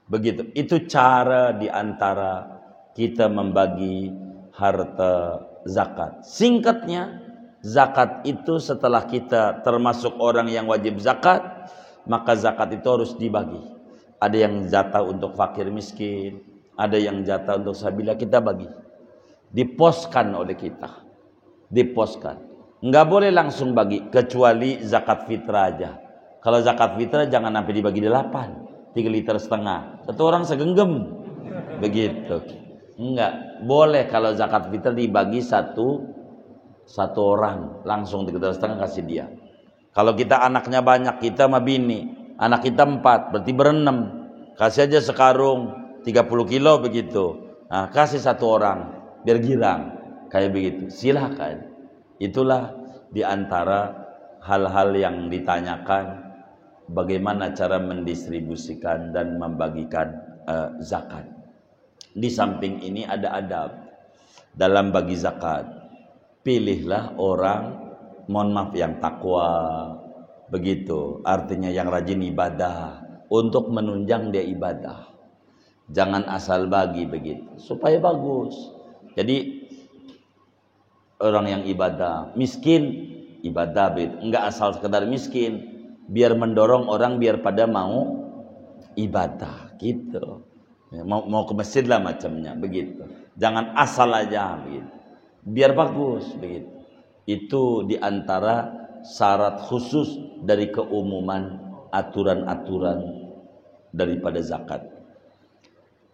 Begitu. Itu cara diantara kita membagi harta zakat. Singkatnya, zakat itu setelah kita termasuk orang yang wajib zakat, maka zakat itu harus dibagi. Ada yang jatah untuk fakir miskin, ada yang jatah untuk sabilillah, kita bagi. Diposkan oleh kita. Diposkan. Enggak boleh langsung bagi, kecuali zakat fitrah aja. Kalau zakat fitrah jangan sampai dibagi 8, 3,5 liter. Satu orang segenggam. Begitu. Enggak, boleh kalau zakat fitrah dibagi satu orang, langsung 3,5 liter kasih dia. Kalau kita anaknya banyak, kita sama bini, anak kita 4, berarti berenam, kasih aja sekarung 30 kilo begitu. Nah, kasih 1 orang biar girang kayak begitu. Silakan. Itulah diantara hal-hal yang ditanyakan, bagaimana cara mendistribusikan dan membagikan zakat. Di samping ini ada adab dalam bagi zakat. Pilihlah orang, mohon maaf, yang takwa. Begitu, artinya yang rajin ibadah, untuk menunjang dia ibadah. Jangan asal bagi begitu, supaya bagus. Jadi orang yang ibadah, miskin ibadah begitu. Enggak asal sekedar miskin, biar mendorong orang biar pada mau ibadah gitu. Mau ke masjid lah macamnya begitu. Jangan asal aja begitu. Biar bagus begitu. Itu diantara syarat khusus dari keumuman aturan-aturan daripada zakat.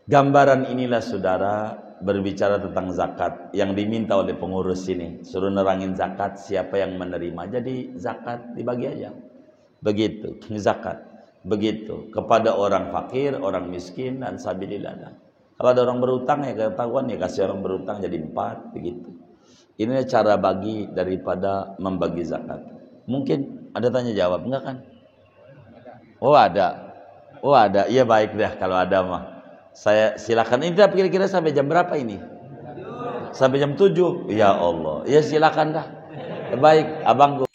Gambaran inilah saudara berbicara tentang zakat yang diminta oleh pengurus ini. Suruh nerangin zakat, siapa yang menerima. Jadi zakat dibagi aja. Begitu, zakat. Begitu, kepada orang fakir, orang miskin, dan sabilillah. Kalau ada orang berutang ya ketahuan ya kasih orang berutang jadi 4, begitu. Ini cara bagi daripada membagi zakat. Mungkin ada tanya jawab, enggak kan? Oh ada. Iya baik dah kalau ada mah. Saya silakan. Ini kira-kira sampai jam berapa ini? Sampai jam 7. Ya Allah. Ya silakan dah. Baik, abang.